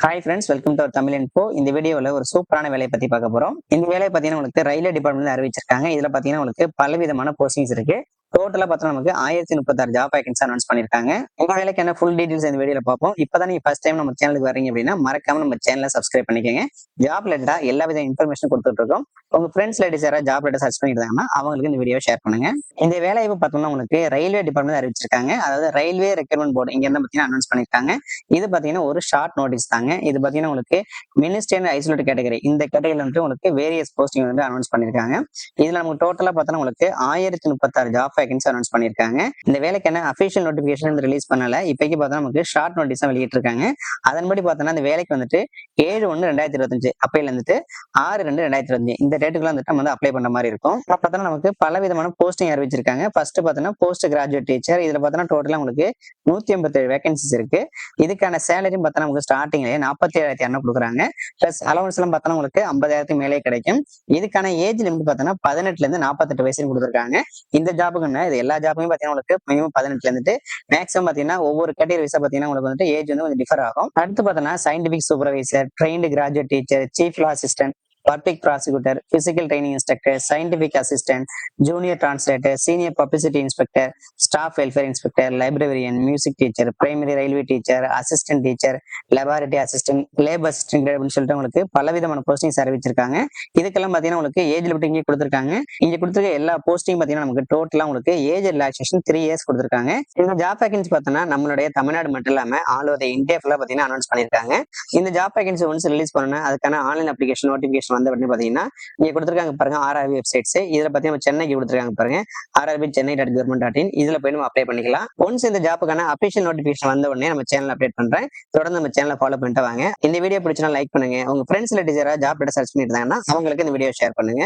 Hi friends, welcome to Tamil info. இந்த வீடியோவில் ஒரு சூப்பரான வேலையை பத்தி பார்க்க போறோம். இந்த வேலையை பார்த்தீங்கன்னா உங்களுக்கு ரயில்வே டிபார்ட்மெண்ட்ல அறிவிச்சிருக்காங்க. இதுல பார்த்தீங்கன்னா உங்களுக்கு பலவிதமான போஸ்டிங்ஸ் இருக்கு. டோட்டலா பார்த்தா நமக்கு 1036 ஜாப் வேகன்சி அனௌன்ஸ் பண்ணிருக்காங்க. இந்த வேலைக்கு என்ன ஃபுல் டீடைல்ஸ் இந்த வீடியோல பார்ப்போம். இப்பதான் நீங்க ஃபர்ஸ்ட் டைம் நம்ம சேனலுக்கு வரீங்க அப்படின்னா மறக்காம நம்ம சேனலை சப்ஸ்கிரைப் பண்ணிக்கோங்க. ஜாப் ரிலேட்டடா எல்லா வித இன்ஃபர்மேஷன் கொடுத்துட்டு இருக்கோம். உங்க ஃப்ரெண்ட்ஸ் லேடிஸ் யாராவது ஜாப் ரிலேட்டட் சர்ச் பண்ணிட்டு இருந்தாங்கன்னா அவங்களுக்கு இந்த வீடியோ ஷேர் பண்ணுங்க. இந்த வேலையை பார்த்தோம்னா உங்களுக்கு ரயில்வே டிபார்ட்மெண்ட் அறிவிச்சிருக்காங்க. அதாவது ரயில்வே ரெக்ரூட்மெண்ட் போர்டு இங்க இருந்து பார்த்தீங்கன்னா அனௌன்ஸ் பண்ணிருக்காங்க. இது பார்த்தீங்கன்னா ஒரு ஷார்ட் நோட்டீஸ் தாங்க. இது பார்த்தீங்கன்னா உங்களுக்கு மினிஸ்டர் அண்ட் ஐசோலேட் கேட்டகரி இந்த கேட்டகரியில வந்து உங்களுக்கு வேரியஸ் போஸ்டிங் வந்து அனௌன்ஸ் பண்ணிருக்காங்க. இதுல நமக்கு டோட்டலா பார்த்தா உங்களுக்கு 1036 ஜாப் வேகன்சி அனௌன்ஸ் பண்ணிருக்காங்க. இந்த வேலைக்கு என்ன அபிஷியல் நோட்டிபிகேஷன் ரிலீஸ் பண்ணல. இப்போதைக்கு பார்த்தா நமக்கு ஷார்ட் நோட்டீஸ் தான் வெளியிட்டிருக்காங்க. அதன்படி பார்த்தோம்னா இந்த வேலைக்கு வந்துட்டு 7/1/2025 அப்பையில இருந்துட்டு 6/2/2025 இந்த டேட்டுக்குள்ள வந்துட்டு நம்ம வந்து அப்ளை பண்ற மாதிரி இருக்கும். பார்த்தோம்னா நமக்கு பல விதமான போஸ்டிங் அறிவிச்சிருக்காங்க. ஃபர்ஸ்ட் பார்த்தோம்னா போஸ்ட் கிராஜுவேட் டீச்சர். இதுல பார்த்தோம்னா டோட்டலா உங்களுக்கு 187 வேகன்சிஸ் இருக்கு. இதுக்கான சேலரியும் பார்த்தோம்னா நமக்கு ஸ்டார்டிங்லேயே 47,200 கொடுக்குறாங்க. பிளஸ் அலவன்ஸ் எல்லாம் பார்த்தோம்னா உங்களுக்கு 50,000 மேலே கிடைக்கும். இதுக்கான ஏஜ் லிமிட் பார்த்தோம்னா 18ல இருந்து 48 வயசு கொடுத்துருக்காங்க. இந்த ஜாபுக்குன்னா இது எல்லா ஜாப்புமே பார்த்தீங்கன்னா உங்களுக்கு மினிமம் 18ல இருந்துட்டு மேக்ஸிமம் பார்த்தீங்கன்னா ஒவ்வொரு கேட்டகரி வைஸா பார்த்தீங்கன்னா உங்களுக்கு வந்துட்டு ஏஜ் வந்து கொஞ்சம் டிஃபர் ஆகும். அடுத்து பார்த்தோம்னா scientific supervisor, trained graduate teacher, chief law assistant, public prosecutor, physical training instructor, scientific assistant, junior translator, senior publicity inspector, staff welfare inspector, librarian, music teacher, primary railway teacher, assistant teacher, laboratory assistant, lab assistant அப்படின்னு சொல்லிட்டு உங்களுக்கு பலவிதமான postings அறிவிச்சிருக்காங்க. இதுக்கெல்லாம் பார்த்தீங்கன்னா உங்களுக்கு age limit இங்கே கொடுத்துருக்காங்க. இங்க கொடுத்துருக்க எல்லா போஸ்டிங் பார்த்தீங்கன்னா நமக்கு டோட்டலா உங்களுக்கு ஏஜ் ரிலாக்சேஷன் 3 இயர்ஸ் கொடுத்துருக்காங்க. இந்த ஜாப் வேகன்சி பார்த்தோம்னா நம்மளுடைய தமிழ்நாடு மட்டும் இல்லாம ஆல் ஓவர் இந்தியா ஃபுல்லா பார்த்தீங்கன்னா அனௌன்ஸ் பண்ணிருக்காங்க. இந்த ஜாப் வேகன்சி ஒன்ஸ் ரிலீஸ் பண்ணணும் அதுக்கான ஆன்லைன் அப்ளிகேஷன் நோட்டிபிகேஷன் வந்த உடனே பாத்தீங்கன்னா இங்க கொடுத்துருக்காங்க பாருங்க ஆர்ஆர்பி வெப்சைட்ஸ். இதுல பாத்தீங்கன்னா சென்னைக்கு கொடுத்துருக்காங்க பாருங்க rrbchennai.government.in. இதுல போய் நம்ம அப்ளை பண்ணிக்கலாம். ஒன்ஸ் இந்த ஜாப்புக்கான அபிஷியல் நோட்டிபிகேஷன் வந்த உடனே நம்ம சேனல் அப்டேட் பண்றேன். தொடர்ந்து நம்ம சேனலை ஃபாலோ பண்ணிட்டு வாங்க. இந்த வீடியோ பிடிச்சா லைக் பண்ணுங்க. உங்க ஃப்ரெண்ட்ஸ்ல டீச்சரா ஜாப் சர்ச் பண்ணிட்டு இருந்தாங்கன்னா அவங்களுக்கு இந்த வீடியோ ஷேர் பண்ணுங்க.